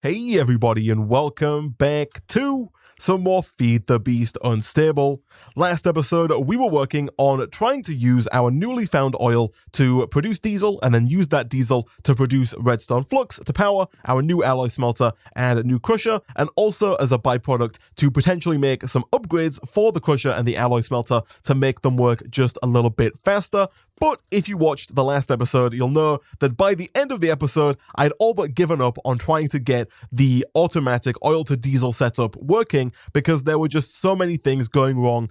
Hey everybody, and welcome back to some more Feed the Beast Unstable. Last episode, we were working on trying to use our newly found oil to produce diesel, and then use that diesel to produce redstone flux to power our new alloy smelter and new crusher, and also as a byproduct to potentially make some upgrades for the crusher and the alloy smelter to make them work just a little bit faster. But if you watched the last episode, you'll know that by the end of the episode, I'd all but given up on trying to get the automatic oil to diesel setup working because there were just so many things going wrong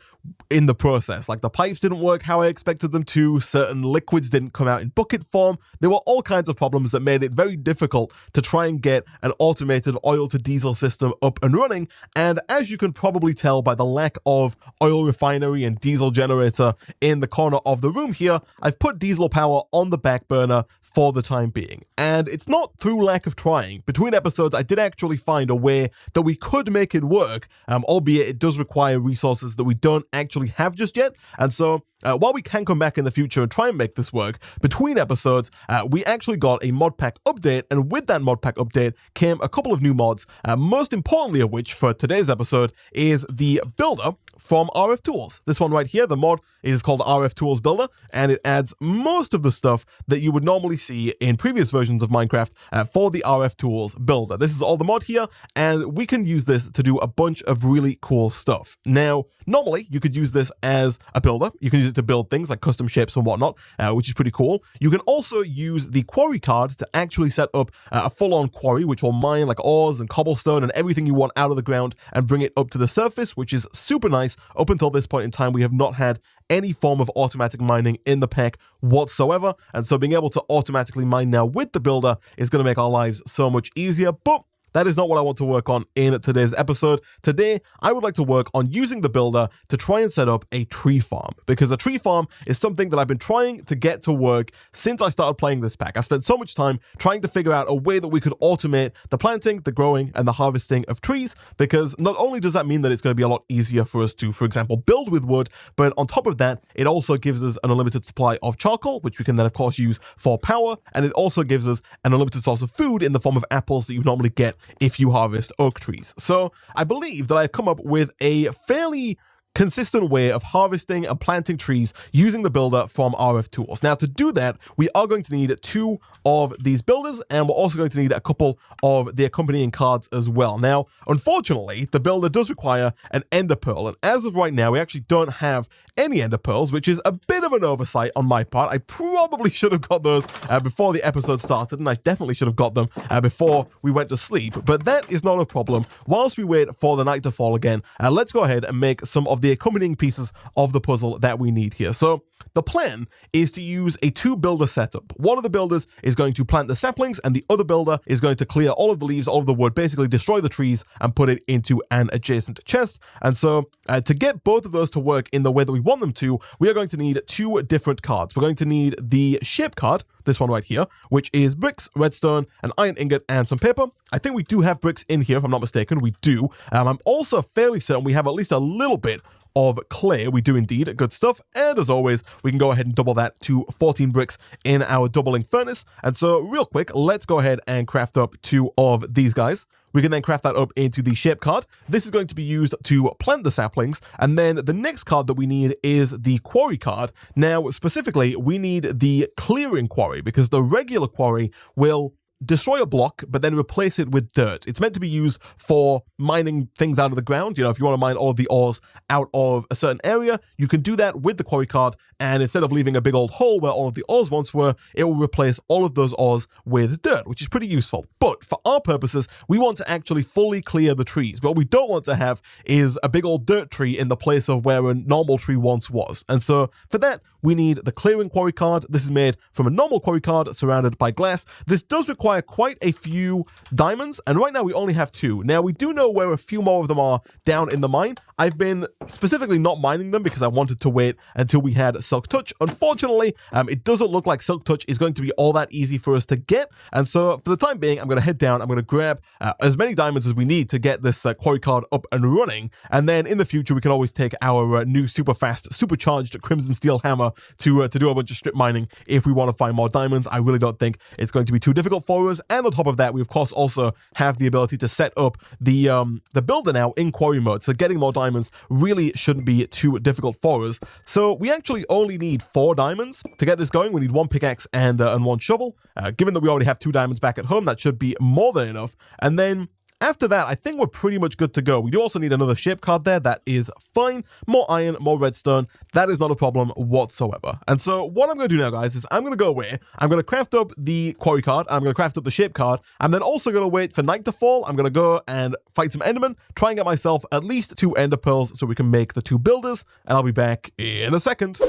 in the process. Like the pipes didn't work how I expected them to, certain liquids didn't come out in bucket form. There were all kinds of problems that made it very difficult to try and get an automated oil to diesel system up and running. And as you can probably tell by the lack of oil refinery and diesel generator in the corner of the room here, I've put diesel power on the back burner for the time being. And it's not through lack of trying. Between episodes, I did actually find a way that we could make it work, albeit it does require resources that we don't actually have just yet. And so while we can come back in the future and try and make this work, between episodes, we actually got a mod pack update, and with that mod pack update came a couple of new mods, most importantly of which for today's episode is the builder from RF Tools. This one right here, the mod is called RF Tools Builder, and it adds most of the stuff that you would normally see in previous versions of Minecraft for the RF Tools Builder. This is all the mod here, and we can use this to do a bunch of really cool stuff. Now, normally, you could use this as a builder. You can use it to build things like custom shapes and whatnot, which is pretty cool. You can also use the Quarry Card to actually set up a full-on quarry, which will mine like ores and cobblestone and everything you want out of the ground and bring it up to the surface, which is super nice. Up until this point in time, we have not had any form of automatic mining in the pack whatsoever, and so being able to automatically mine now with the builder is going to make our lives so much easier. But that is not what I want to work on in today's episode. Today, I would like to work on using the builder to try and set up a tree farm, because a tree farm is something that I've been trying to get to work since I started playing this pack. I've spent so much time trying to figure out a way that we could automate the planting, the growing, and the harvesting of trees, because not only does that mean that it's going to be a lot easier for us to, for example, build with wood, but on top of that, it also gives us an unlimited supply of charcoal, which we can then, of course, use for power, and it also gives us an unlimited source of food in the form of apples that you normally get if you harvest oak trees. So I believe that I've come up with a fairly consistent way of harvesting and planting trees using the builder from RF Tools. Now, to do that, we are going to need 2 of these builders, and we're also going to need a couple of the accompanying cards as well. Now, unfortunately, the builder does require an ender pearl, and as of right now, we actually don't have any ender pearls, which is a bit of an oversight on my part. I probably should have got those before the episode started, and I definitely should have got them before we went to sleep, but that is not a problem. Whilst we wait for the night to fall again, let's go ahead and make some of the accompanying pieces of the puzzle that we need here. So the plan is to use a 2-builder setup. One of the builders is going to plant the saplings, and the other builder is going to clear all of the leaves, all of the wood, basically destroy the trees and put it into an adjacent chest. And so to get both of those to work in the way that we want them to, we are going to need 2 different cards. We're going to need the shape card, this one right here, which is bricks, redstone, an iron ingot, and some paper. I think we do have bricks in here, if I'm not mistaken. We do. I'm also fairly certain we have at least a little bit of clay. We do indeed. Good stuff. And as always, we can go ahead and double that to 14 bricks in our doubling furnace. And so real quick, let's go ahead and craft up 2 of these guys. We can then craft that up into the shape card. This is going to be used to plant the saplings. And then the next card that we need is the quarry card. Now, specifically, we need the clearing quarry, because the regular quarry will destroy a block, but then replace it with dirt. It's meant to be used for mining things out of the ground. You know, if you want to mine all of the ores out of a certain area, you can do that with the quarry card, and instead of leaving a big old hole where all of the ores once were, it will replace all of those ores with dirt, which is pretty useful. But for our purposes, we want to actually fully clear the trees. What we don't want to have is a big old dirt tree in the place of where a normal tree once was. And so for that, we need the clearing quarry card. This is made from a normal quarry card surrounded by glass. This does require quite a few diamonds, and right now we only have 2. Now, we do know where a few more of them are down in the mine. I've been specifically not mining them because I wanted to wait until we had Silk Touch. Unfortunately, it doesn't look like Silk Touch is going to be all that easy for us to get, and so for the time being, I'm going to head down, I'm going to grab as many diamonds as we need to get this quarry card up and running, and then in the future, we can always take our new super fast, supercharged Crimson Steel Hammer to do a bunch of strip mining if we want to find more diamonds. I really don't think it's going to be too difficult for for us. And on top of that, we of course also have the ability to set up the builder now in quarry mode. So getting more diamonds really shouldn't be too difficult for us. So we actually only need 4 diamonds to get this going. We need 1 pickaxe and 1 shovel. Given that we already have 2 diamonds back at home, that should be more than enough. And then after that, I think we're pretty much good to go. We do also need another shape card there. That is fine. More iron, more redstone. That is not a problem whatsoever. And so what I'm going to do now, guys, is I'm going to go away. I'm going to craft up the quarry card. I'm going to craft up the shape card. I'm then also going to wait for night to fall. I'm going to go and fight some endermen, try and get myself at least 2 ender pearls so we can make the 2 builders. And I'll be back in a second.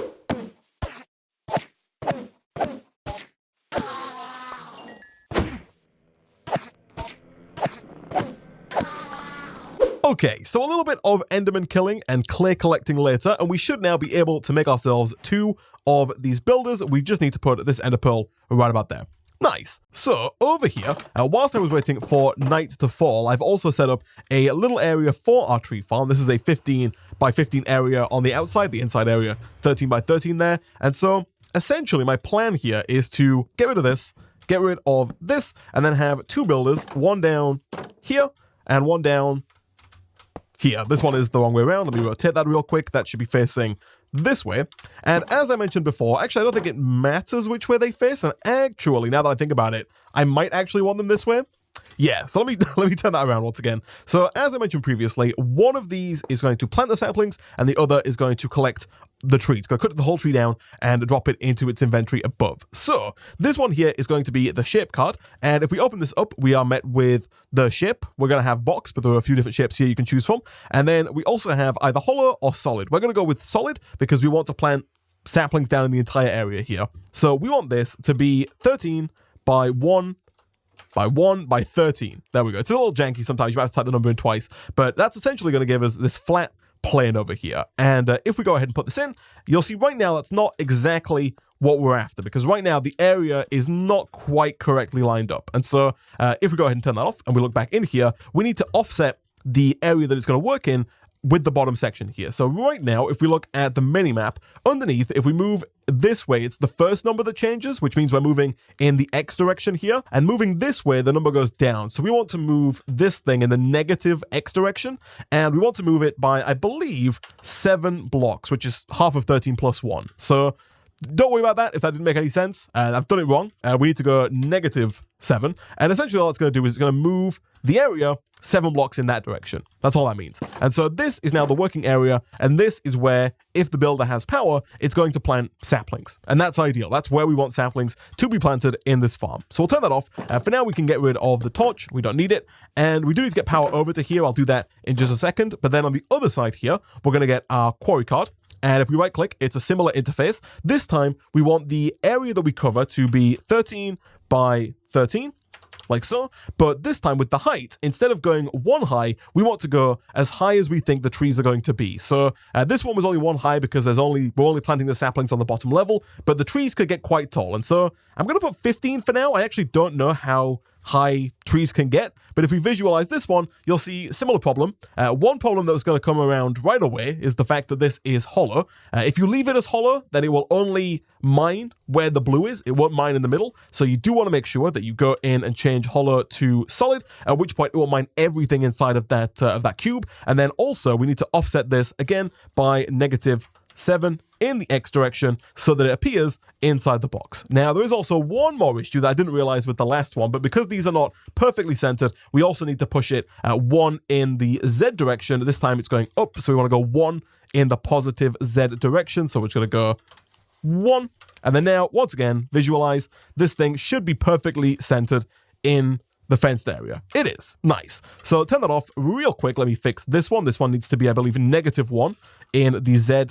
Okay, so a little bit of enderman killing and clay collecting later, and we should now be able to make ourselves 2 of these builders. We just need to put this ender pearl right about there. Nice. So over here, whilst I was waiting for night to fall, I've also set up a little area for our tree farm. This is a 15 by 15 area on the outside, the inside area 13 by 13 there. And so essentially my plan here is to get rid of this, get rid of this, and then have 2 builders, 1 down here and 1 down here. This one is the wrong way around. Let me rotate that real quick. That should be facing this way. And as I mentioned before, actually, I don't think it matters which way they face. And actually, now that I think about it, I might actually want them this way. Yeah, so let me turn that around once again. So as I mentioned previously, one of these is going to plant the saplings and the other is going to collect the tree. It's going to cut the whole tree down and drop it into its inventory above. So this one here is going to be the shape card. And if we open this up, we are met with the shape. We're going to have box, but there are a few different shapes here you can choose from. And then we also have either hollow or solid. We're going to go with solid because we want to plant saplings down in the entire area here. So we want this to be 13 by 1 by 1 by 13. There we go. It's a little janky sometimes. You have to type the number in twice, but that's essentially going to give us this flat plane over here. And if we go ahead and put this in, you'll see right now that's not exactly what we're after, because right now the area is not quite correctly lined up. And so if we go ahead and turn that off and we look back in here, we need to offset the area that it's going to work in with the bottom section here. So right now, if we look at the mini map underneath, if we move this way, it's the first number that changes, which means we're moving in the X direction here, and moving this way, the number goes down. So we want to move this thing in the negative X direction, and we want to move it by, I believe, 7 blocks, which is half of 13 plus 1. So don't worry about that if that didn't make any sense. I've done it wrong. We need to go negative 7, and essentially all it's going to do is it's going to move the area 7 blocks in that direction. That's all that means. And so this is now the working area, and this is where, if the builder has power, it's going to plant saplings. And that's ideal. That's where we want saplings to be planted in this farm. So we'll turn that off. For now, we can get rid of the torch. We don't need it. And we do need to get power over to here. I'll do that in just a second. But then on the other side here, we're going to get our quarry card. And if we right click, it's a similar interface. This time, we want the area that we cover to be 13 by 13. Like so, but this time with the height, instead of going 1 high, we want to go as high as we think the trees are going to be. So this one was only 1 high because we're only planting the saplings on the bottom level, but the trees could get quite tall. And so I'm going to put 15 for now. I actually don't know how high trees can get, but if we visualize this one, you'll see a similar problem. One problem that was going to come around right away is the fact that this is hollow. If you leave it as hollow, then it will only mine where the blue is. It won't mine in the middle. So you do want to make sure that you go in and change hollow to solid, at which point it will mine everything inside of that cube. And then also we need to offset this again by negative 7 in the X direction so that it appears inside the box. Now, there is also one more issue that I didn't realize with the last one, but because these are not perfectly centered, we also need to push it 1 in the Z direction. This time it's going up, so we want to go 1 in the positive Z direction. So we're just going to go 1. And then now, once again, visualize this thing should be perfectly centered in the fenced area. It is. Nice. So turn that off real quick. Let me fix this one. This one needs to be, I believe, negative 1 in the Z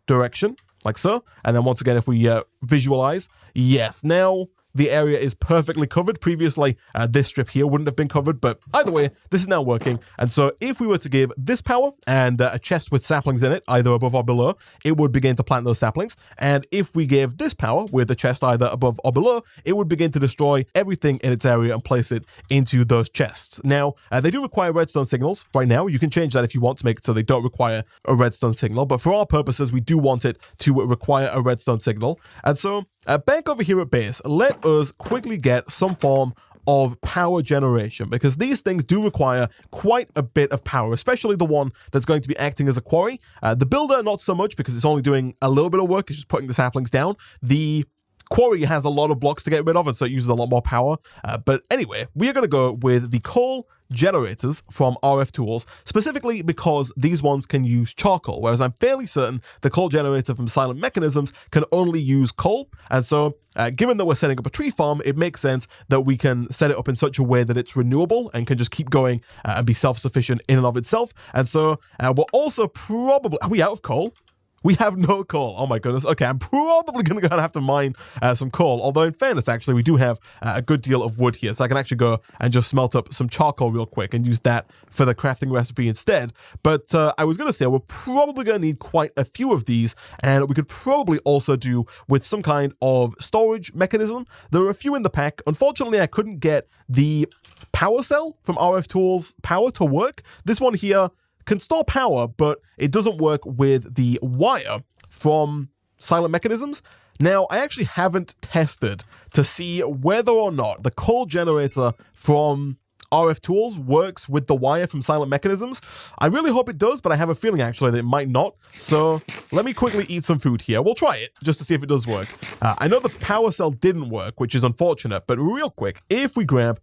direction, like so. And then once again, if we visualize, yes, now the area is perfectly covered. Previously, this strip here wouldn't have been covered, but either way, this is now working. And so if we were to give this power and a chest with saplings in it, either above or below, it would begin to plant those saplings. And if we gave this power with the chest either above or below, it would begin to destroy everything in its area and place it into those chests. Now, they do require redstone signals right now. You can change that if you want to make it so they don't require a redstone signal. But for our purposes, we do want it to require a redstone signal. And so back over here at base, let us quickly get some form of power generation, because these things do require quite a bit of power, especially the one that's going to be acting as a quarry. The builder, not so much, because it's only doing a little bit of work. It's just putting the saplings down. The quarry has a lot of blocks to get rid of, and so it uses a lot more power. But anyway, we are going to go with the coal generators from RF Tools, specifically because these ones can use charcoal, whereas I'm fairly certain the coal generator from Silent Mechanisms can only use coal. And so, given that we're setting up a tree farm, it makes sense that we can set it up in such a way that it's renewable and can just keep going and be self-sufficient in and of itself. And so, we're also probably... Are we out of coal? We have no coal. Oh my goodness. Okay, I'm probably going to have to mine some coal. Although in fairness, actually, we do have a good deal of wood here. So I can actually go and just smelt up some charcoal real quick and use that for the crafting recipe instead. But I was going to say, we're probably going to need quite a few of these. And we could probably also do with some kind of storage mechanism. There are a few in the pack. Unfortunately, I couldn't get the power cell from RF Tools power to work. This one here can store power, but it doesn't work with the wire from Silent Mechanisms. Now, I actually haven't tested to see whether or not the coal generator from RF Tools works with the wire from Silent Mechanisms. I really hope it does, but I have a feeling actually that it might not. So let me quickly eat some food here. We'll try it just to see if it does work. I know the power cell didn't work, which is unfortunate, but real quick, if we grab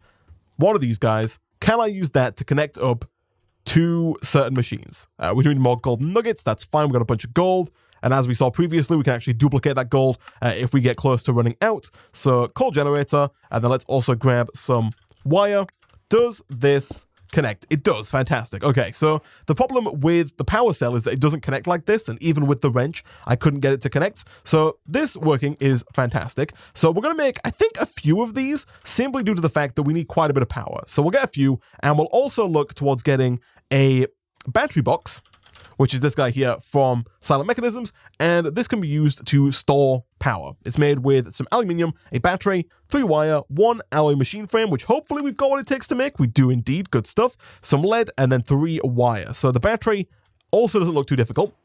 one of these guys, can I use that to connect up to certain machines? We're doing more gold nuggets. That's fine. We've got a bunch of gold. And as we saw previously, we can actually duplicate that gold if we get close to running out. So coal generator. And then let's also grab some wire. Does this connect? It does. Fantastic. Okay, so the problem with the power cell is that it doesn't connect like this. And even with the wrench, I couldn't get it to connect. So this working is fantastic. So we're going to make, I think, a few of these simply due to the fact that we need quite a bit of power. So we'll get a few, and we'll also look towards getting a battery box, which is this guy here from Silent Mechanisms, and this can be used to store power. It's made with some aluminium, a battery, 3 wire, 1 alloy machine frame, which hopefully we've got what it takes to make. We do indeed, good stuff. Some lead, and then 3 wire. So the battery also doesn't look too difficult.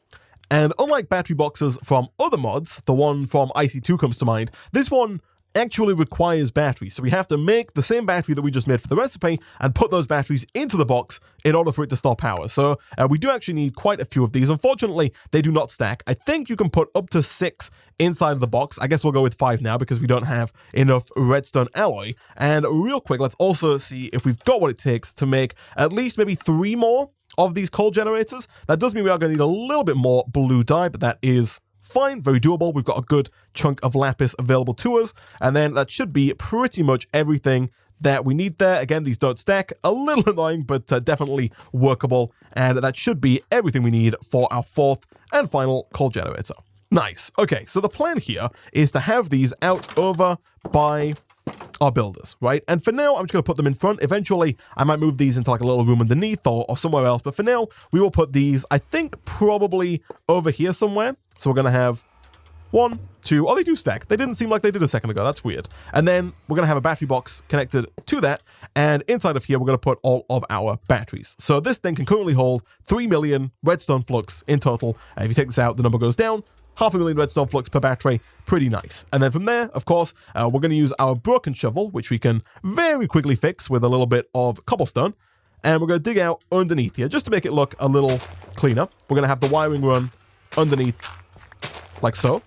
And unlike battery boxes from other mods, the one from IC2 comes to mind, this one actually requires batteries. So we have to make the same battery that we just made for the recipe and put those batteries into the box in order for it to store power. So we do actually need quite a few of these. Unfortunately, they do not stack. I think you can put up to 6 inside of the box. I guess we'll go with 5 now because we don't have enough redstone alloy. And real quick, let's also see if we've got what it takes to make at least maybe 3 more of these coal generators. That does mean we are going to need a little bit more blue dye, but that is fine, very doable. We've got a good chunk of lapis available to us, and then that should be pretty much everything that we need there. Again, these don't stack, a little annoying, but definitely workable, and that should be everything we need for our 4th and final coal generator. Nice. Okay, so the plan here is to have these out over by our builders, right? And for now, I'm just going to put them in front. Eventually, I might move these into like a little room underneath or somewhere else, but for now, we will put these, I think, probably over here somewhere. So we're going to have 1, 2, oh, they do stack. They didn't seem like they did a second ago. That's weird. And then we're going to have a battery box connected to that. And inside of here, we're going to put all of our batteries. So this thing can currently hold 3 million redstone flux in total. And if you take this out, the number goes down. 500,000 redstone flux per battery. Pretty nice. And then from there, of course, we're going to use our broken shovel, which we can very quickly fix with a little bit of cobblestone. And we're going to dig out underneath here just to make it look a little cleaner. We're going to have the wiring run underneath like so.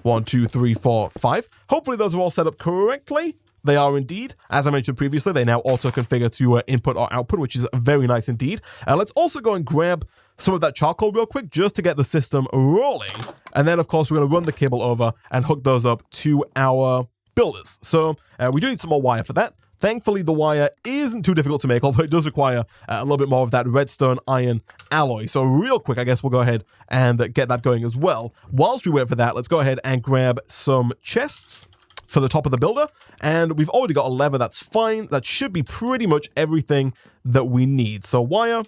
1, 2, 3, 4, 5. Hopefully those are all set up correctly. They are indeed. As I mentioned previously, they now auto-configure to input or output, which is very nice indeed. Let's also go and grab some of that charcoal real quick just to get the system rolling. And then, of course, we're going to run the cable over and hook those up to our builders. So we do need some more wire for that. Thankfully, the wire isn't too difficult to make, although it does require a little bit more of that redstone iron alloy. So real quick, I guess we'll go ahead and get that going as well. Whilst we wait for that, let's go ahead and grab some chests for the top of the builder. And we've already got a lever. That's fine. That should be pretty much everything that we need. So wire,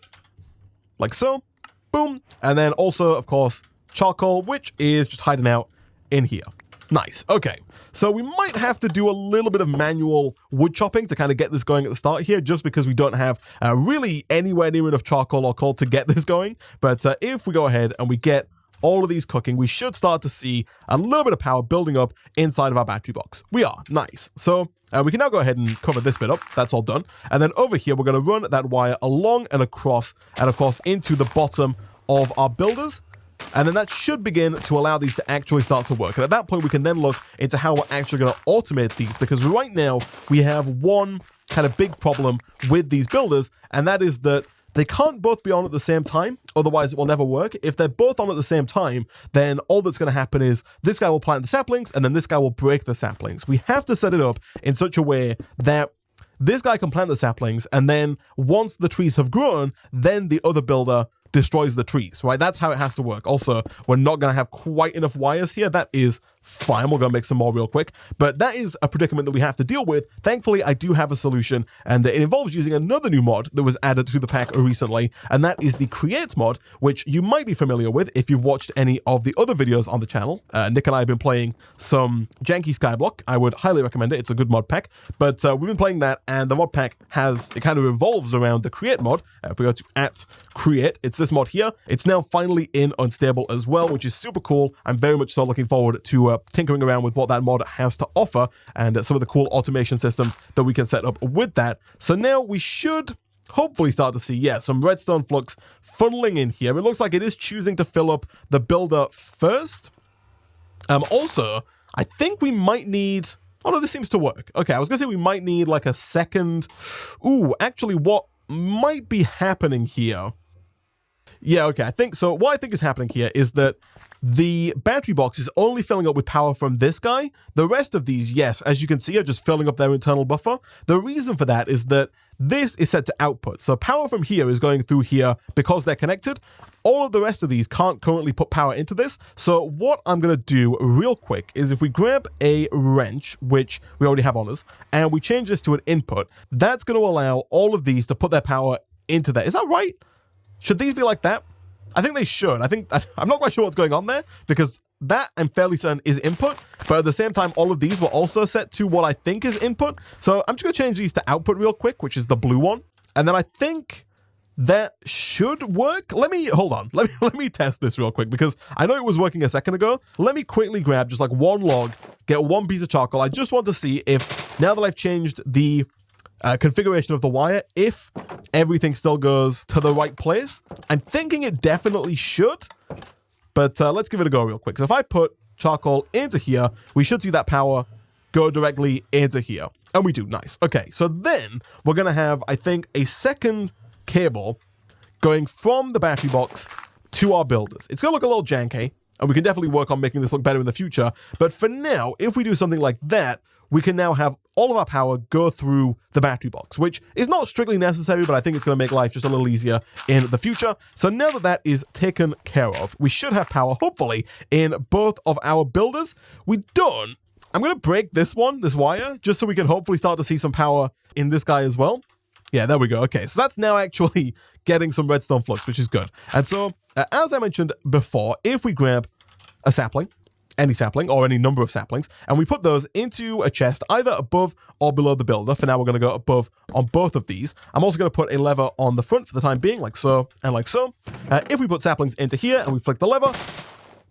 like so. Boom. And then also, of course, charcoal, which is just hiding out in here. Nice. Okay. So we might have to do a little bit of manual wood chopping to kind of get this going at the start here, just because we don't have really anywhere near enough charcoal or coal to get this going. But if we go ahead and we get all of these cooking, we should start to see a little bit of power building up inside of our battery box. We are. Nice. So we can now go ahead and cover this bit up. That's all done. And then over here, we're going to run that wire along and across, and of course, into the bottom of our builders. And then that should begin to allow these to actually start to work. And at that point, we can then look into how we're actually going to automate these, because right now we have one kind of big problem with these builders, and that is that they can't both be on at the same time, otherwise it will never work. If they're both on at the same time, then all that's going to happen is this guy will plant the saplings, and then this guy will break the saplings. We have to set it up in such a way that this guy can plant the saplings, and then once the trees have grown, then the other builder destroys the trees, right? That's how it has to work. Also, we're not going to have quite enough wires here. That is fine. We're going to make some more real quick. But that is a predicament that we have to deal with. Thankfully, I do have a solution, and it involves using another new mod that was added to the pack recently, and that is the Create mod, which you might be familiar with if you've watched any of the other videos on the channel. Nick and I have been playing some janky Skyblock. I would highly recommend it. It's a good mod pack. But we've been playing that, and the mod pack it kind of revolves around the Create mod. If we go to @Create, it's this mod here. It's now finally in Unstable as well, which is super cool. I'm very much so looking forward to tinkering around with what that mod has to offer, and some of the cool automation systems that we can set up with that. So now we should hopefully start to see, some redstone flux funneling in here. It looks like it is choosing to fill up the builder first. Also, I think we might need... Oh no, this seems to work. Okay, I was gonna say we might need like a second... Ooh, actually what might be happening here... Yeah, okay, I think so. What I think is happening here is that the battery box is only filling up with power from this guy. The rest of these, yes, as you can see, are just filling up their internal buffer. The reason for that is that this is set to output. So power from here is going through here because they're connected. All of the rest of these can't currently put power into this. So what I'm going to do real quick is if we grab a wrench, which we already have on us, and we change this to an input, that's going to allow all of these to put their power into that. Is that right? Should these be like that? I think they should. I'm not quite sure what's going on there, because that I'm fairly certain is input, but at the same time, all of these were also set to what I think is input. So I'm just going to change these to output real quick, which is the blue one. And then I think that should work. Hold on. Let me test this real quick, because I know it was working a second ago. Let me quickly grab just like one log, get one piece of charcoal. I just want to see if, now that I've changed the configuration of the wire, if everything still goes to the right place. I'm thinking it definitely should, but let's give it a go real quick. So if I put charcoal into here, we should see that power go directly into here. And we do. Nice. Okay, so then we're going to have, I think, a second cable going from the battery box to our builders. It's going to look a little janky, and we can definitely work on making this look better in the future. But for now, if we do something like that, we can now have all of our power go through the battery box, which is not strictly necessary, but I think it's going to make life just a little easier in the future. So now that that is taken care of, we should have power, hopefully, in both of our builders. We don't. I'm going to break this wire, just so we can hopefully start to see some power in this guy as well. Yeah, there we go. Okay, so that's now actually getting some redstone flux, which is good. And so, as I mentioned before, if we grab a sapling, any sapling or any number of saplings, and we put those into a chest either above or below the builder. For now, we're going to go above on both of these. I'm also going to put a lever on the front for the time being, like so and like so. If we put saplings into here and we flick the lever,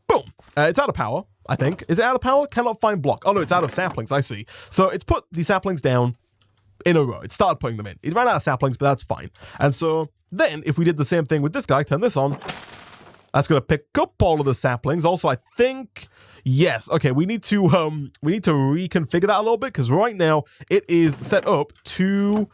boom, it's out of power, I think. Is it out of power? Cannot find block. Oh no, it's out of saplings, I see. So it's put the saplings down in a row. It started putting them in. It ran out of saplings, but that's fine. And so then if we did the same thing with this guy, turn this on, that's going to pick up all of the saplings. Also, I think... Yes, okay, we need to reconfigure that a little bit, because right now it is set up to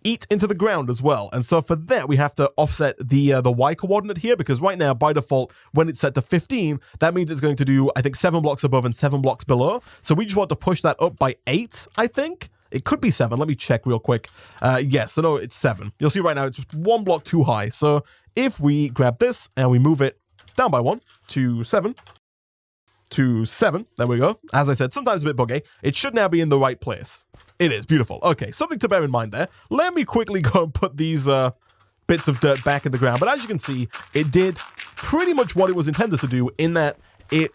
eat into the ground as well. And so for that, we have to offset the Y coordinate here, because right now, by default, when it's set to 15, that means it's going to do, I think, 7 blocks above and 7 blocks below. So we just want to push that up by 8, I think. It could be 7. Let me check real quick. Yes, so no, it's 7. You'll see right now it's 1 block too high. So if we grab this and we move it down by 1 to 7, there we go. As I said, sometimes a bit buggy. It should now be in the right place. It is. Beautiful. Okay, something to bear in mind there. Let me quickly go and put these bits of dirt back in the ground. But as you can see, it did pretty much what it was intended to do, in that it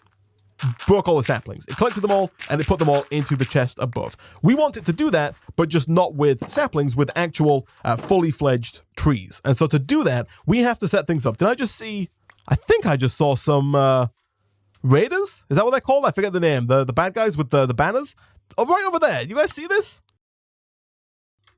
broke all the saplings. It collected them all, and it put them all into the chest above. We want it to do that, but just not with saplings, with actual fully fledged trees. And so to do that, we have to set things up. Did I just see I think I just saw some raiders. Is that what they're called? I forget the name. The bad guys with the banners. Oh, right over there. You guys see this?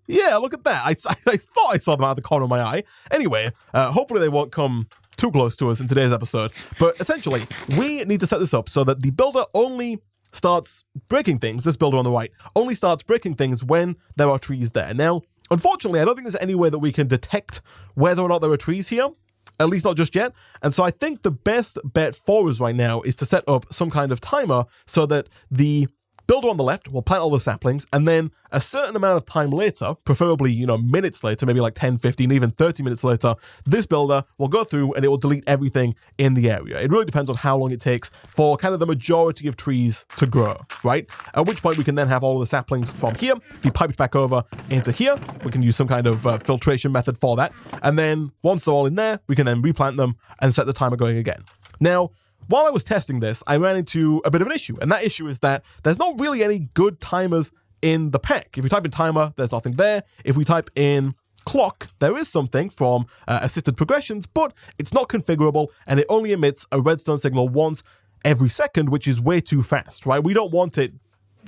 Yeah, look at that. I thought I saw them out of the corner of my eye. Anyway, hopefully they won't come too close to us in today's episode. But essentially, we need to set this up so that the builder only starts breaking things. This builder on the right only starts breaking things when there are trees there. Now, unfortunately, I don't think there's any way that we can detect whether or not there are trees here. At least not just yet. And so I think the best bet for us right now is to set up some kind of timer so that the builder on the left will plant all the saplings, and then a certain amount of time later, preferably, minutes later, maybe like 10, 15, even 30 minutes later, this builder will go through and it will delete everything in the area. It really depends on how long it takes for kind of the majority of trees to grow, right? At which point we can then have all of the saplings from here be piped back over into here. We can use some kind of filtration method for that. And then once they're all in there, we can then replant them and set the timer going again. Now, while I was testing this, I ran into a bit of an issue, and that issue is that there's not really any good timers in the pack. If we type in timer, there's nothing there. If we type in clock, there is something from assisted progressions, but it's not configurable, and it only emits a redstone signal once every second, which is way too fast, right? We don't want it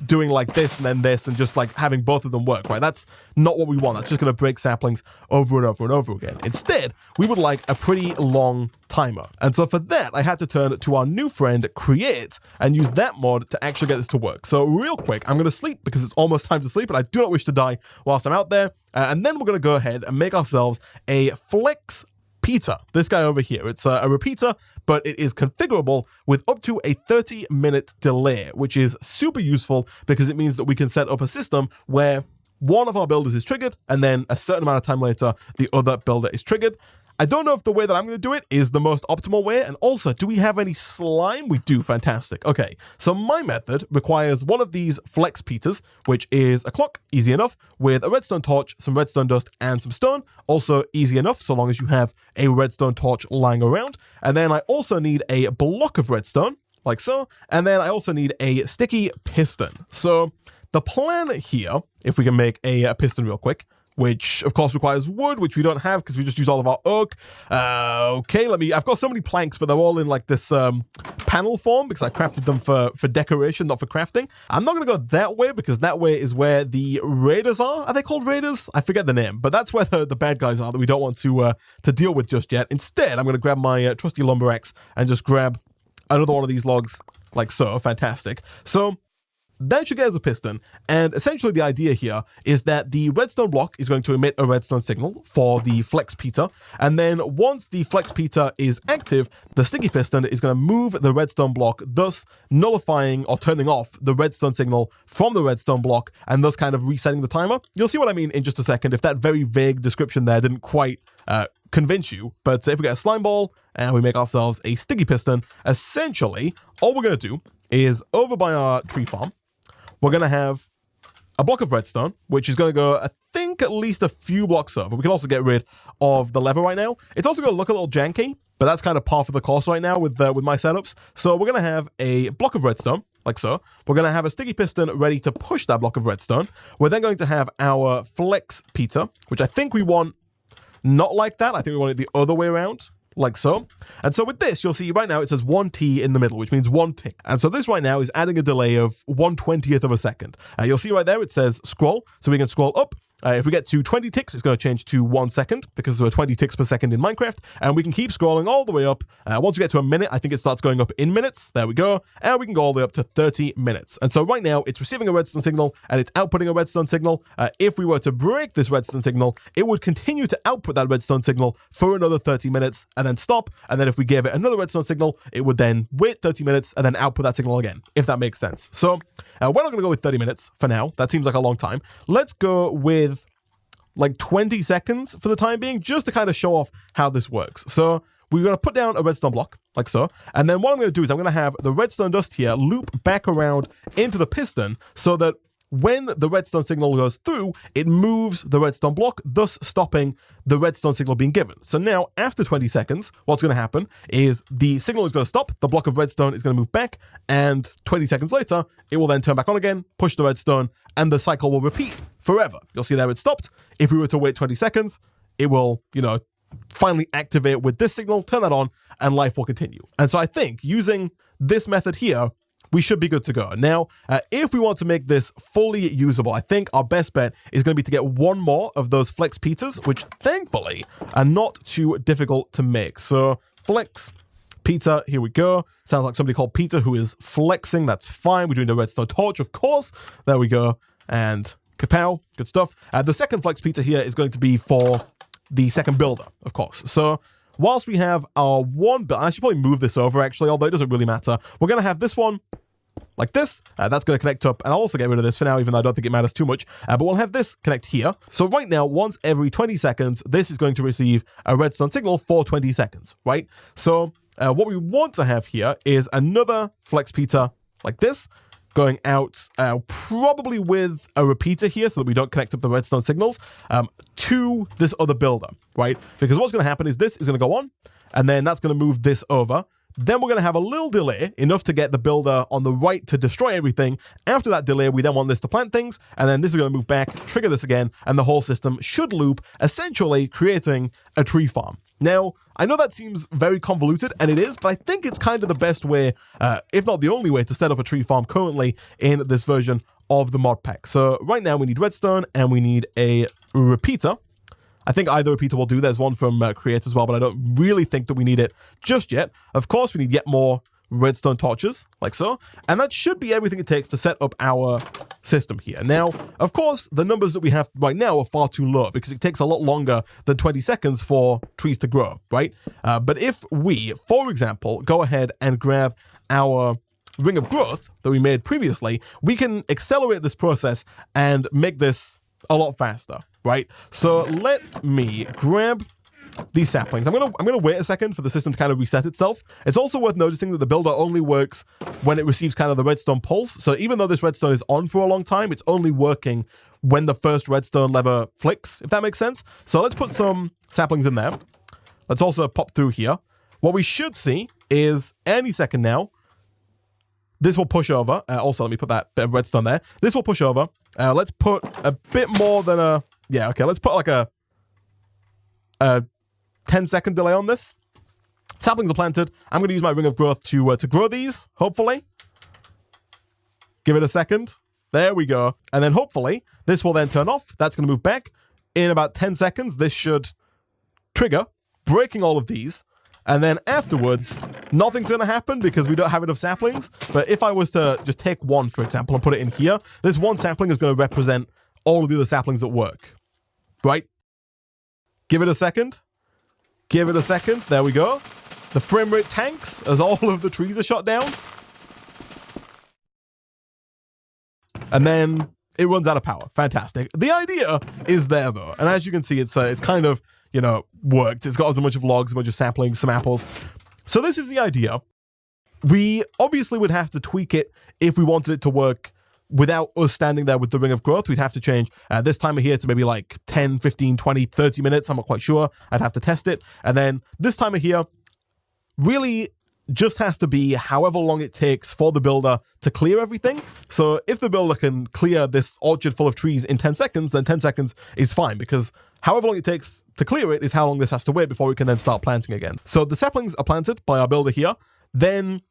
doing like this and then this and just like having both of them work, right? That's not what we want. That's just going to break saplings over and over and over again. Instead, we would like a pretty long timer. And so for that, I had to turn to our new friend, Create, and use that mod to actually get this to work. So real quick, I'm going to sleep because it's almost time to sleep, and I do not wish to die whilst I'm out there. And then we're going to go ahead and make ourselves a flex repeater. This guy over here, it's a repeater, but it is configurable with up to a 30-minute delay, which is super useful because it means that we can set up a system where one of our builders is triggered, and then a certain amount of time later, the other builder is triggered. I don't know if the way that I'm going to do it is the most optimal way, and also, do we have any slime? We do, fantastic. Okay, so my method requires one of these flex peters, which is a clock, easy enough, with a redstone torch, some redstone dust, and some stone, also easy enough, so long as you have a redstone torch lying around. And then I also need a block of redstone, like so, and then I also need a sticky piston. So the plan here, if we can make a piston real quick, which of course requires wood, which we don't have because we just use all of our oak. Okay, I've got so many planks, but they're all in like this panel form because I crafted them for decoration, not for crafting. I'm not gonna go that way because that way is where the raiders are. Are they called raiders? I forget the name, but that's where the bad guys are that we don't want to deal with just yet. Instead, I'm gonna grab my trusty lumber axe and just grab another one of these logs like so. Fantastic. So that should get us a piston, and essentially the idea here is that the redstone block is going to emit a redstone signal for the flex peter, and then once the flex peter is active, the sticky piston is going to move the redstone block, thus nullifying or turning off the redstone signal from the redstone block, and thus kind of resetting the timer. You'll see what I mean in just a second if that very vague description there didn't quite convince you. But if we get a slime ball and we make ourselves a sticky piston, essentially all we're going to do is over by our tree farm, we're going to have a block of redstone, which is going to go, I think, at least a few blocks over. We can also get rid of the lever right now. It's also going to look a little janky, but that's kind of par for the course right now with my setups. So we're going to have a block of redstone, like so. We're going to have a sticky piston ready to push that block of redstone. We're then going to have our flex peter, which I think we want not like that. I think we want it the other way around, like so. And so with this, you'll see right now it says 1T in the middle, which means 1 tick. And so this right now is adding a delay of 1/20th of a second. You'll see right there it says scroll, so we can scroll up. If we get to 20 ticks, it's going to change to 1 second because there are 20 ticks per second in Minecraft, and we can keep scrolling all the way up. Once we get to a minute, I think it starts going up in minutes. There we go. And we can go all the way up to 30 minutes. And so right now, it's receiving a redstone signal, and it's outputting a redstone signal. If we were to break this redstone signal, it would continue to output that redstone signal for another 30 minutes, and then stop. And then if we gave it another redstone signal, it would then wait 30 minutes, and then output that signal again, if that makes sense. So we're not going to go with 30 minutes for now. That seems like a long time. Let's go with like 20 seconds for the time being, just to kind of show off how this works. So we're going to put down a redstone block, like so. And then what I'm going to do is I'm going to have the redstone dust here loop back around into the piston so that when the redstone signal goes through, it moves the redstone block, thus stopping the redstone signal being given. So now, after 20 seconds, what's going to happen is the signal is going to stop, the block of redstone is going to move back, and 20 seconds later, it will then turn back on again, push the redstone, and the cycle will repeat forever. You'll see there it stopped. If we were to wait 20 seconds, it will, finally activate with this signal, turn that on, and life will continue. And so I think using this method here, we should be good to go. Now, if we want to make this fully usable, I think our best bet is going to be to get one more of those flex pizzas, which thankfully are not too difficult to make. So flex pizza, here we go. Sounds like somebody called Peter who is flexing. That's fine. We're doing the redstone torch, of course. There we go. And kapow, good stuff. The second flex pizza here is going to be for the second builder, of course. So whilst we have our one build, I should probably move this over actually, although it doesn't really matter. We're going to have this one like this. That's going to connect up, and I'll also get rid of this for now, even though I don't think it matters too much. But we'll have this connect here. So right now, once every 20 seconds, this is going to receive a redstone signal for 20 seconds, right? So what we want to have here is another flex pizza like this, going out probably with a repeater here so that we don't connect up the redstone signals to this other builder, right? Because what's going to happen is this is going to go on, and then that's going to move this over. Then we're going to have a little delay, enough to get the builder on the right to destroy everything. After that delay, we then want this to plant things, and then this is going to move back, trigger this again, and the whole system should loop, essentially creating a tree farm. Now, I know that seems very convoluted, and it is, but I think it's kind of the best way, if not the only way, to set up a tree farm currently in this version of the mod pack. So right now we need redstone, and we need a repeater. I think either repeater will do. There's one from Create as well, but I don't really think that we need it just yet. Of course, we need yet more redstone torches, like so. And that should be everything it takes to set up our system here. Now, of course, the numbers that we have right now are far too low because it takes a lot longer than 20 seconds for trees to grow, right? But if we, for example, go ahead and grab our ring of growth that we made previously, we can accelerate this process and make this a lot faster, right? So let me grab these saplings. I'm gonna wait a second for the system to kind of reset itself. It's also worth noticing that the builder only works when it receives kind of the redstone pulse. So even though this redstone is on for a long time, it's only working when the first redstone lever flicks, if that makes sense. So let's put some saplings in there. Let's also pop through here. What we should see is any second now, this will push over. Also, let me put that bit of redstone there. This will push over. Let's put a bit more than a... Yeah, okay, let's put like a 10-second delay on this. Saplings are planted. I'm going to use my ring of growth to grow these, hopefully. Give it a second. There we go. And then hopefully, this will then turn off. That's going to move back. In about 10 seconds, this should trigger, breaking all of these. And then afterwards, nothing's going to happen because we don't have enough saplings. But if I was to just take one, for example, and put it in here, this one sapling is going to represent all of the other saplings that work. Right? Give it a second. Give it a second. There we go. The frame rate tanks as all of the trees are shot down. And then it runs out of power. Fantastic. The idea is there, though. And as you can see, it's kind of, you know, worked. It's got a bunch of logs, a bunch of saplings, some apples. So this is the idea. We obviously would have to tweak it if we wanted it to work without us standing there with the ring of growth. We'd have to change this timer here to maybe like 10, 15, 20, 30 minutes. I'm not quite sure. I'd have to test it. And then this timer here really just has to be however long it takes for the builder to clear everything. So if the builder can clear this orchard full of trees in 10 seconds, then 10 seconds is fine, because however long it takes to clear it is how long this has to wait before we can then start planting again. So the saplings are planted by our builder here. Then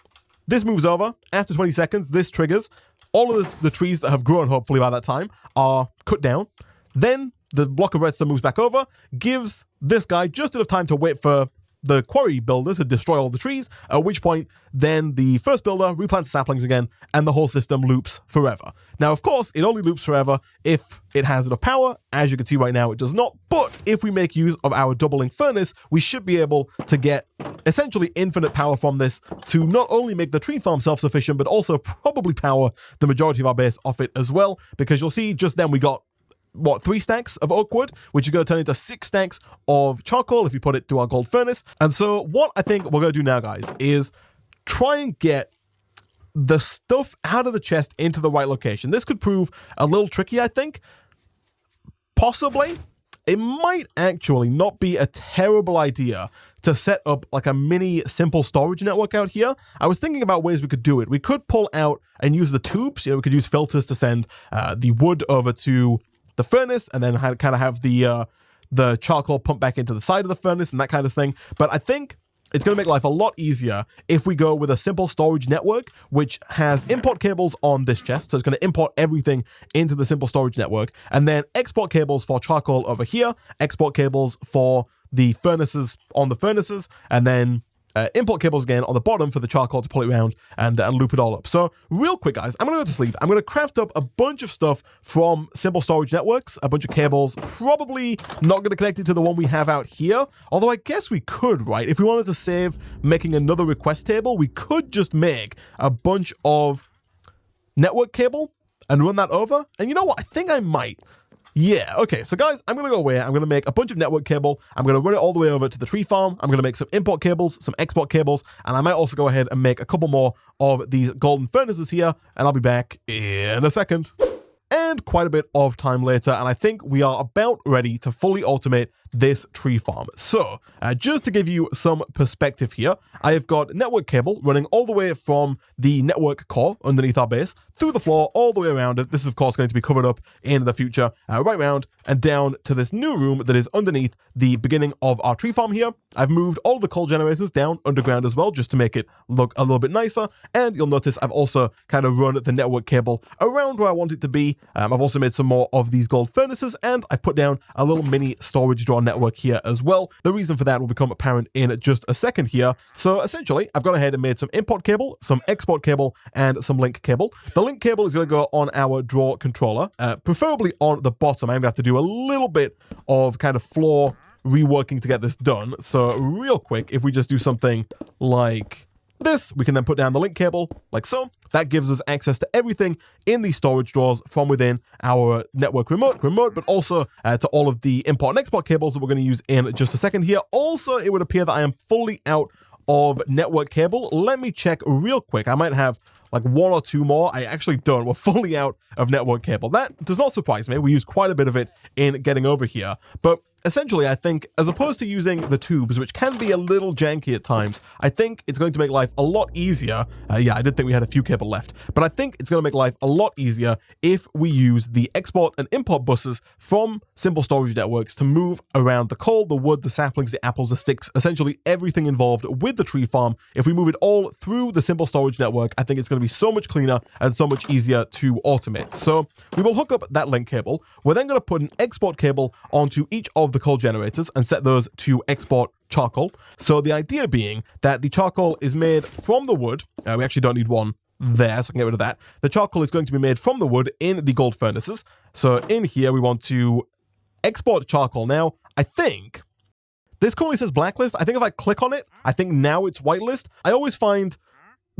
this moves over. After 20 seconds, this triggers. All of the trees that have grown, hopefully by that time, are cut down. Then the block of redstone moves back over, gives this guy just enough time to wait for the quarry builder to destroy all the trees, at which point then the first builder replants the saplings again, and the whole system loops forever. Now, of course, it only loops forever if it has enough power. As you can see right now, it does not. But if we make use of our doubling furnace, we should be able to get essentially infinite power from this to not only make the tree farm self-sufficient, but also probably power the majority of our base off it as well, because you'll see just then we got 3 stacks of oak wood, which is going to turn into 6 stacks of charcoal if you put it through our gold furnace. And so what I think we're going to do now, guys, is try and get the stuff out of the chest into the right location. This could prove a little tricky, I think. Possibly. It might actually not be a terrible idea to set up like a mini simple storage network out here. I was thinking about ways we could do it. We could pull out and use the tubes. You know, we could use filters to send the wood over to the furnace, and then kind of have the the charcoal pumped back into the side of the furnace and that kind of thing. But I think it's going to make life a lot easier if we go with a simple storage network, which has import cables on this chest. So it's going to import everything into the simple storage network, and then export cables for charcoal over here, export cables for the furnaces on the furnaces, and then import cables again on the bottom for the charcoal to pull it around and loop it all up. So real quick, guys, I'm going to go to sleep. I'm going to craft up a bunch of stuff from simple storage networks, a bunch of cables, probably not going to connect it to the one we have out here. Although I guess we could, right? If we wanted to save making another request table, we could just make a bunch of network cable and run that over. And you know what? I think I might. Yeah, okay, so guys, I'm going to go away. I'm going to make a bunch of network cable. I'm going to run it all the way over to the tree farm. I'm going to make some import cables, some export cables, and I might also go ahead and make a couple more of these golden furnaces here, and I'll be back in a second. And quite a bit of time later, and I think we are about ready to fully automate this tree farm. So, just to give you some perspective here, I have got network cable running all the way from the network core underneath our base, through the floor, all the way around it. This is, of course, going to be covered up in the future, right round and down to this new room that is underneath the beginning of our tree farm here. I've moved all the coal generators down underground as well, just to make it look a little bit nicer. And you'll notice I've also kind of run the network cable around where I want it to be. I've also made some more of these gold furnaces, and I've put down a little mini storage drawer network here as well. The reason for that will become apparent in just a second here. So essentially, I've gone ahead and made some import cable, some export cable, and some link cable. The link cable is going to go on our drawer controller, preferably on the bottom. I'm going to have to do a little bit of kind of floor reworking to get this done. So real quick, if we just do something like this, we can then put down the link cable like so. That gives us access to everything in these storage drawers from within our network remote, but also to all of the import and export cables that we're going to use in just a second here. Also, it would appear that I am fully out of network cable. Let me check real quick. I might have like one or two more. I actually don't. We're fully out of network cable. That does not surprise me. We use quite a bit of it in getting over here, but essentially, I think, as opposed to using the tubes, which can be a little janky at times, I think it's going to make life a lot easier. Yeah, I did think we had a few cable left, but I think it's going to make life a lot easier if we use the export and import buses from simple storage networks to move around the coal, the wood, the saplings, the apples, the sticks, essentially everything involved with the tree farm. If we move it all through the simple storage network, I think it's going to be so much cleaner and so much easier to automate. So we will hook up that link cable. We're then going to put an export cable onto each of the coal generators and set those to export charcoal. So the idea being that the charcoal is made from the wood. We actually don't need one there, so I can get rid of that. The charcoal is going to be made from the wood in the gold furnaces. So in here, we want to export charcoal. Now, I think this currently says blacklist. I think if I click on it, I think now it's whitelist. I always find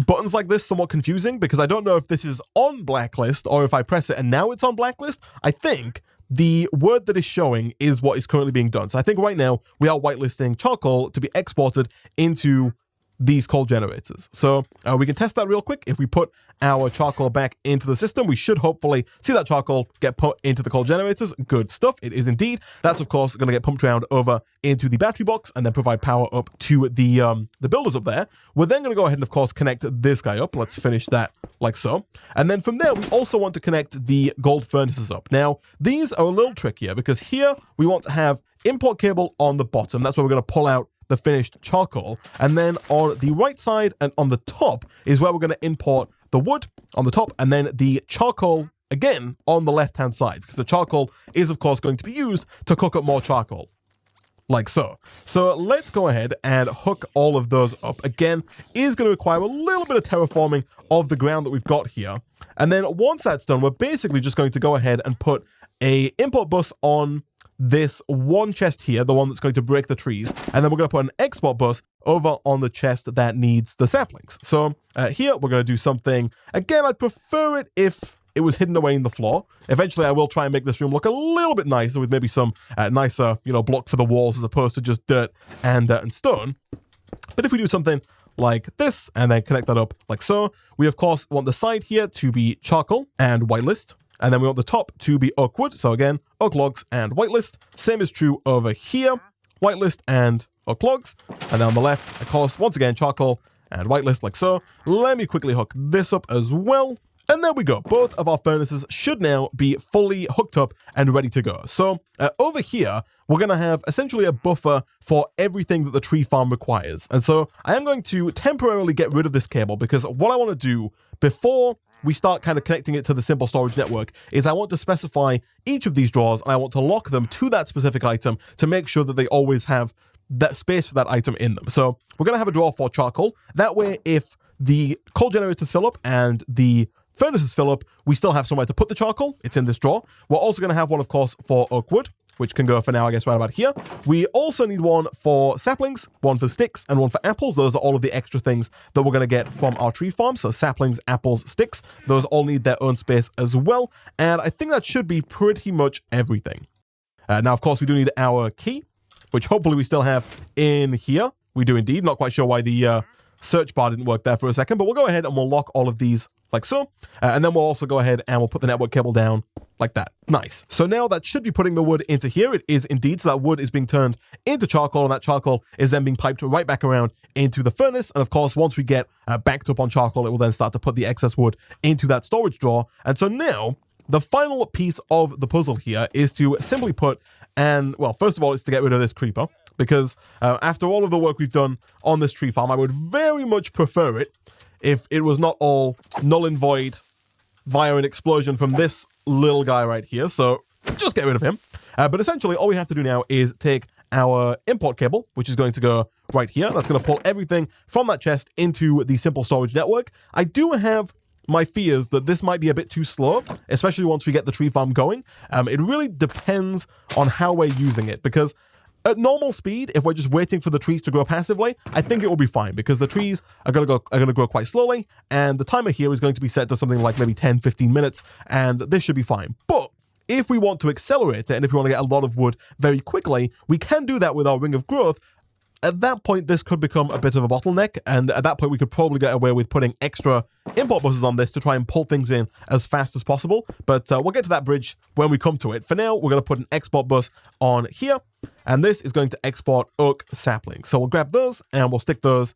buttons like this somewhat confusing because I don't know if this is on blacklist or if I press it and now it's on blacklist. I think the word that is showing is what is currently being done. So I think right now we are whitelisting charcoal to be exported into these coal generators. So we can test that real quick. If we put our charcoal back into the system, we should hopefully see that charcoal get put into the coal generators. Good stuff. It is indeed. That's, of course, going to get pumped around over into the battery box and then provide power up to the builders up there. We're then going to go ahead and, of course, connect this guy up. Let's finish that like so. And then from there, we also want to connect the gold furnaces up. Now, these are a little trickier because here we want to have import cable on the bottom. That's where we're going to pull out the finished charcoal. And then on the right side and on the top is where we're going to import the wood on the top and then the charcoal again on the left-hand side, because the charcoal is, of course, going to be used to cook up more charcoal. Like so. So let's go ahead and hook all of those up. Again, is going to require a little bit of terraforming of the ground that we've got here. And then once that's done, we're basically just going to go ahead and put a import bus on this one chest here, the one that's going to break the trees, and then we're going to put an export bus over on the chest that needs the saplings. So here we're going to do something, again, I'd prefer it if it was hidden away in the floor. Eventually I will try and make this room look a little bit nicer with maybe some nicer, block for the walls as opposed to just dirt and stone. But if we do something like this and then connect that up like so, we of course want the side here to be charcoal and whitelist. And then we want the top to be oak wood. So again, oak logs and whitelist. Same is true over here. Whitelist and oak logs. And then on the left, of course, once again, charcoal and whitelist like so. Let me quickly hook this up as well. And there we go. Both of our furnaces should now be fully hooked up and ready to go. So over here, we're going to have essentially a buffer for everything that the tree farm requires. And so I am going to temporarily get rid of this cable because what I want to do before we start kind of connecting it to the simple storage network is I want to specify each of these drawers and I want to lock them to that specific item to make sure that they always have that space for that item in them. So we're going to have a drawer for charcoal. That way, if the coal generators fill up and the furnaces fill up, we still have somewhere to put the charcoal. It's in this drawer. We're also going to have one, of course, for oak wood, which can go for now, I guess, right about here. We also need one for saplings, one for sticks, and one for apples. Those are all of the extra things that we're going to get from our tree farm. So saplings, apples, sticks, those all need their own space as well. And I think that should be pretty much everything. Now, of course, we do need our key, which hopefully we still have in here. We do indeed. Not quite sure why the search bar didn't work there for a second, but we'll go ahead and we'll lock all of these like so. And then we'll also go ahead and we'll put the network cable down like that. Nice. So now that should be putting the wood into here. It is indeed. So that wood is being turned into charcoal, and that charcoal is then being piped right back around into the furnace. And of course, once we get backed up on charcoal, it will then start to put the excess wood into that storage drawer. And so now the final piece of the puzzle here is to simply put, and well, first of all, it's to get rid of this creeper, because after all of the work we've done on this tree farm, I would very much prefer it if it was not all null and void via an explosion from this little guy right here. So just get rid of him. But essentially, all we have to do now is take our import cable, which is going to go right here. That's going to pull everything from that chest into the simple storage network. I do have my fears that this might be a bit too slow, especially once we get the tree farm going. It really depends on how we're using it, because at normal speed, if we're just waiting for the trees to grow passively, I think it will be fine because the trees are going to grow quite slowly, and the timer here is going to be set to something like maybe 10-15 minutes, and this should be fine. But if we want to accelerate it, and if we want to get a lot of wood very quickly, we can do that with our ring of growth. At that point, this could become a bit of a bottleneck, and at that point, we could probably get away with putting extra import buses on this to try and pull things in as fast as possible, but we'll get to that bridge when we come to it. For now, we're going to put an export bus on here, and this is going to export oak saplings. So we'll grab those, and we'll stick those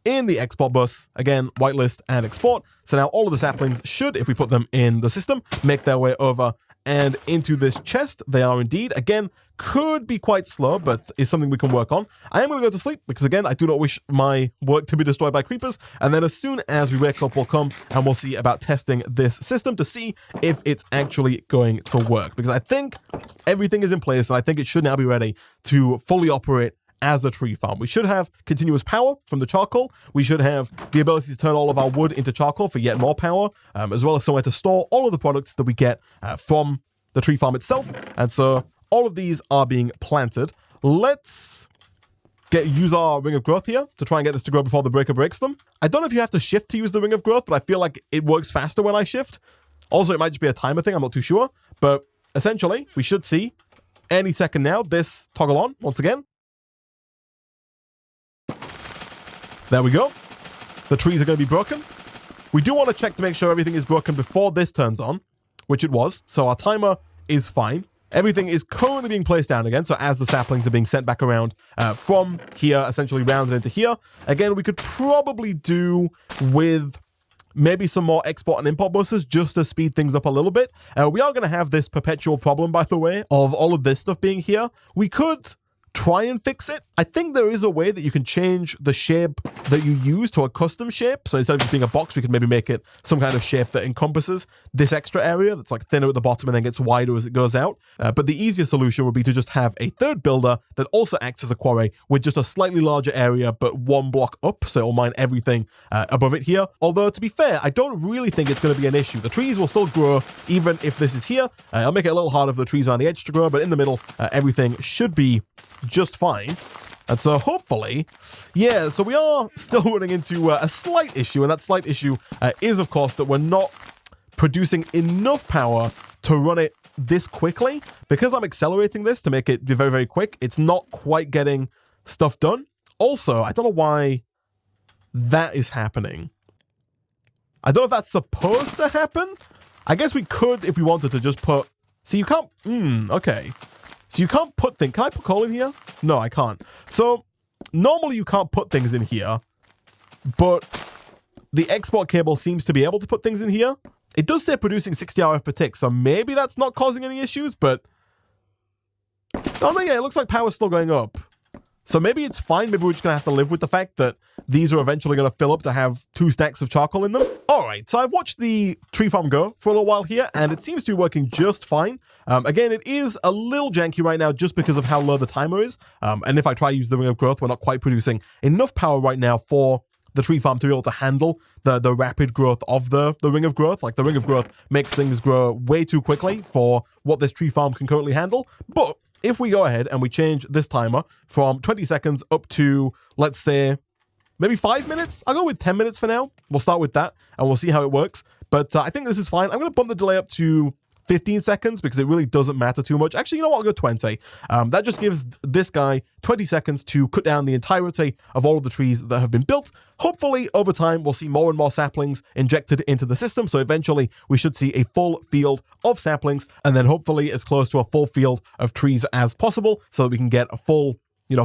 in the export bus. Again, whitelist and export. So now all of the saplings should, if we put them in the system, make their way over and into this chest. They are indeed. Again, could be quite slow, but is something we can work on. I am going to go to sleep because, again, I do not wish my work to be destroyed by creepers. And then as soon as we wake up, we'll come and we'll see about testing this system to see if it's actually going to work. Because I think everything is in place, and I think it should now be ready to fully operate as a tree farm. We should have continuous power from the charcoal. We should have the ability to turn all of our wood into charcoal for yet more power, as well as somewhere to store all of the products that we get from the tree farm itself. And so all of these are being planted. Let's use our ring of growth here to try and get this to grow before the breaker breaks them. I don't know if you have to shift to use the ring of growth, but I feel like it works faster when I shift. Also, it might just be a timer thing. I'm not too sure. But essentially, we should see any second now this toggle on once again. There we go. The trees are going to be broken. We do want to check to make sure everything is broken before this turns on, which it was. So our timer is fine. Everything is currently being placed down again. So as the saplings are being sent back around from here, essentially rounded into here. Again, we could probably do with maybe some more export and import buses just to speed things up a little bit. We are going to have this perpetual problem, by the way, of all of this stuff being here. We could try and fix it. I think there is a way that you can change the shape that you use to a custom shape. So instead of just being a box, we can maybe make it some kind of shape that encompasses this extra area that's like thinner at the bottom and then gets wider as it goes out. But the easier solution would be to just have a third builder that also acts as a quarry with just a slightly larger area, but one block up. So it'll mine everything above it here. Although, to be fair, I don't really think it's going to be an issue. The trees will still grow even if this is here. I'll make it a little harder for the trees on the edge to grow, but in the middle, everything should be just fine. And so hopefully, yeah, so we are still running into a slight issue, and that slight issue is, of course, that we're not producing enough power to run it this quickly. Because I'm accelerating this to make it very, very quick, it's not quite getting stuff done. Also, I don't know why that is happening. I don't know if that's supposed to happen. I guess we could, if we wanted to, just put... See, you can't... okay. So you can't put things... Can I put coal in here? No, I can't. So normally you can't put things in here, but the export cable seems to be able to put things in here. It does say producing 60 RF per tick, so maybe that's not causing any issues, but... Oh no, yeah, it looks like power's still going up. So maybe it's fine. Maybe we're just going to have to live with the fact that these are eventually going to fill up to have 2 stacks of charcoal in them. All right, so I've watched the tree farm go for a little while here, and it seems to be working just fine. Again, it is a little janky right now just because of how low the timer is. And if I try to use the Ring of Growth, we're not quite producing enough power right now for the tree farm to be able to handle the rapid growth of the Ring of Growth. Like, the Ring of Growth makes things grow way too quickly for what this tree farm can currently handle. But if we go ahead and we change this timer from 20 seconds up to, let's say, maybe 5 minutes. I'll go with 10 minutes for now. We'll start with that, and we'll see how it works. But I think this is fine. I'm going to bump the delay up to 15 seconds because it really doesn't matter too much. Actually, you know what? I'll go 20. That just gives this guy 20 seconds to cut down the entirety of all of the trees that have been built. Hopefully, over time, we'll see more and more saplings injected into the system. So eventually, we should see a full field of saplings, and then hopefully as close to a full field of trees as possible so that we can get a full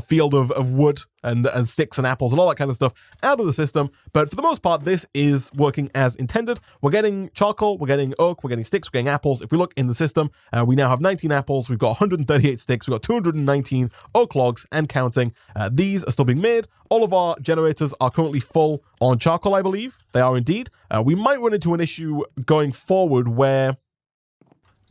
field of wood and sticks and apples and all that kind of stuff out of the system. But for the most part, this is working as intended. We're getting charcoal, we're getting oak, we're getting sticks, we're getting apples. If we look in the system, we now have 19 apples, we've got 138 sticks, we've got 219 oak logs and counting. These are still being made. All of our generators are currently full on charcoal, I believe. They are indeed. We might run into an issue going forward where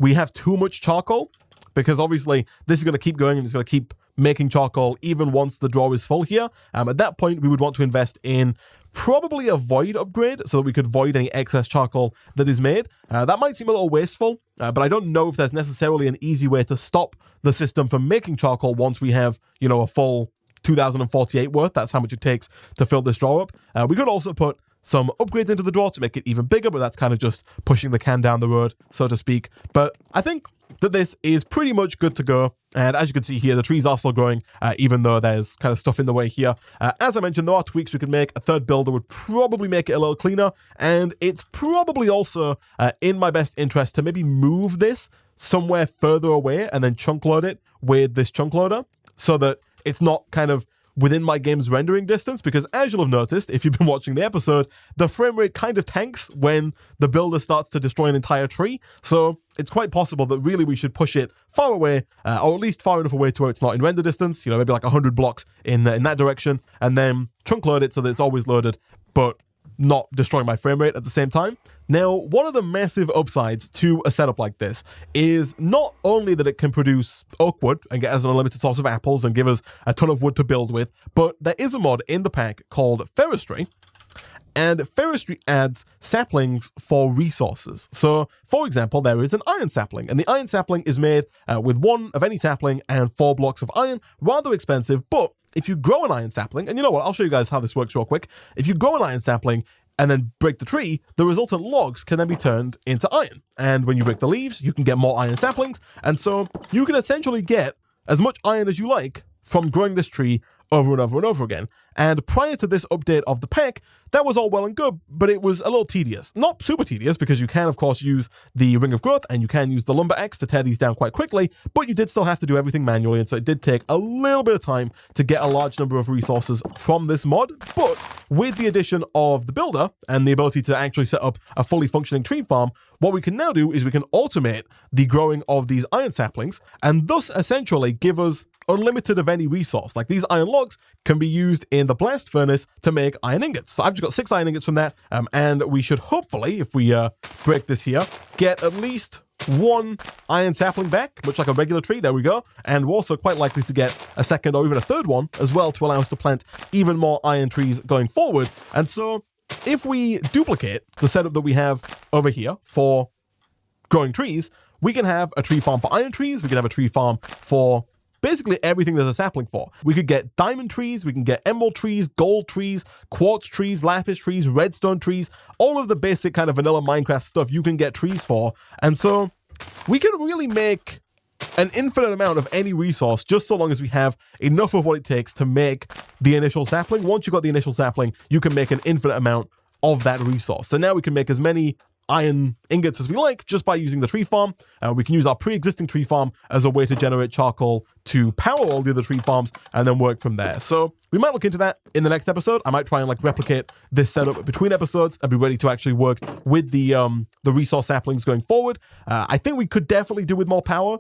we have too much charcoal, because obviously this is going to keep going and it's going to keep making charcoal even once the drawer is full here. At that point, we would want to invest in probably a void upgrade so that we could void any excess charcoal that is made. That might seem a little wasteful, but I don't know if there's necessarily an easy way to stop the system from making charcoal once we have, a full 2048 worth. That's how much it takes to fill this drawer up. We could also put some upgrades into the drawer to make it even bigger, but that's kind of just pushing the can down the road, so to speak. But I think that this is pretty much good to go. And as you can see here, the trees are still growing, even though there's kind of stuff in the way here. As I mentioned, there are tweaks we could make. A third builder would probably make it a little cleaner. And it's probably also in my best interest to maybe move this somewhere further away and then chunk load it with this chunk loader so that it's not kind of within my game's rendering distance, because as you'll have noticed, if you've been watching the episode, the frame rate kind of tanks when the builder starts to destroy an entire tree. So it's quite possible that really we should push it far away, or at least far enough away to where it's not in render distance, maybe like 100 blocks in that direction, and then chunk load it so that it's always loaded, but not destroying my frame rate at the same time. Now, one of the massive upsides to a setup like this is not only that it can produce oak wood and get us an unlimited source of apples and give us a ton of wood to build with, but there is a mod in the pack called Ferrous Tree, and Ferrous Tree adds saplings for resources. So, for example, there is an iron sapling, and the iron sapling is made with 1 of any sapling and 4 blocks of iron. Rather expensive, but if you grow an iron sapling, and you know what, I'll show you guys how this works real quick. If you grow an iron sapling and then break the tree, the resultant logs can then be turned into iron. And when you break the leaves, you can get more iron saplings, and so you can essentially get as much iron as you like from growing this tree over and over and over again. And prior to this update of the pack, that was all well and good, but it was a little tedious. Not super tedious, because you can, of course, use the Ring of Growth, and you can use the Lumber Axe to tear these down quite quickly, but you did still have to do everything manually, and so it did take a little bit of time to get a large number of resources from this mod. But with the addition of the builder, and the ability to actually set up a fully functioning tree farm, what we can now do is we can automate the growing of these iron saplings, and thus essentially give us unlimited of any resource. Like, these iron logs can be used in the blast furnace to make iron ingots. So I've just got 6 iron ingots from that, and we should hopefully, if we break this here, get at least 1 iron sapling back, much like a regular tree. There we go. And we're also quite likely to get a second or even a third one as well to allow us to plant even more iron trees going forward. And so if we duplicate the setup that we have over here for growing trees, we can have a tree farm for iron trees, we can have a tree farm for basically everything there's a sapling for. We could get diamond trees, we can get emerald trees, gold trees, quartz trees, lapis trees, redstone trees, all of the basic kind of vanilla Minecraft stuff you can get trees for. And so we can really make an infinite amount of any resource, just so long as we have enough of what it takes to make the initial sapling. Once you've got the initial sapling, you can make an infinite amount of that resource. So now we can make as many iron ingots as we like just by using the tree farm. We can use our pre-existing tree farm as a way to generate charcoal to power all the other tree farms and then work from there. So we might look into that in the next episode. I might try and like replicate this setup between episodes and be ready to actually work with the resource saplings going forward. I think we could definitely do with more power.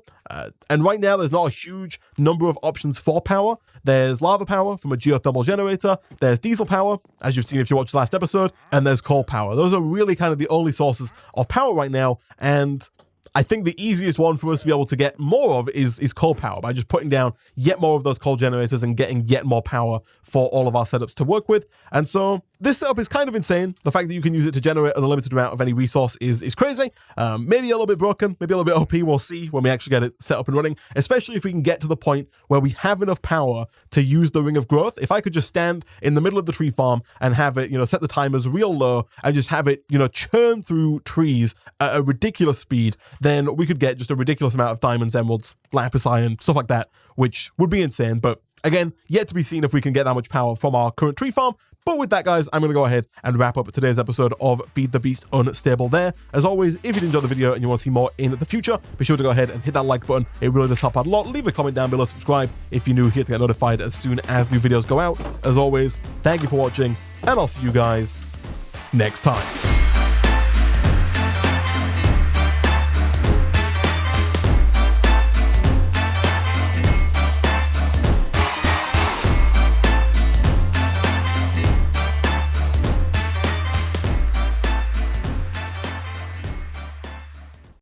And right now, there's not a huge number of options for power. There's lava power from a geothermal generator. There's diesel power, as you've seen if you watched the last episode, and there's coal power. Those are really kind of the only sources of power right now. And I think the easiest one for us to be able to get more of is coal power, by just putting down yet more of those coal generators and getting yet more power for all of our setups to work with. And so this setup is kind of insane. The fact that you can use it to generate an unlimited amount of any resource is crazy. Maybe a little bit broken, maybe a little bit OP. We'll see when we actually get it set up and running, especially if we can get to the point where we have enough power to use the Ring of Growth. If I could just stand in the middle of the tree farm and have it, set the timers real low and just have it, churn through trees at a ridiculous speed, then we could get just a ridiculous amount of diamonds, emeralds, lapis iron, stuff like that, which would be insane. But again, yet to be seen if we can get that much power from our current tree farm. But with that, guys, I'm going to go ahead and wrap up today's episode of Feed the Beast Unstable there. As always, if you did enjoy the video and you want to see more in the future, be sure to go ahead and hit that like button. It really does help out a lot. Leave a comment down below, subscribe if you're new here to get notified as soon as new videos go out. As always, thank you for watching, and I'll see you guys next time.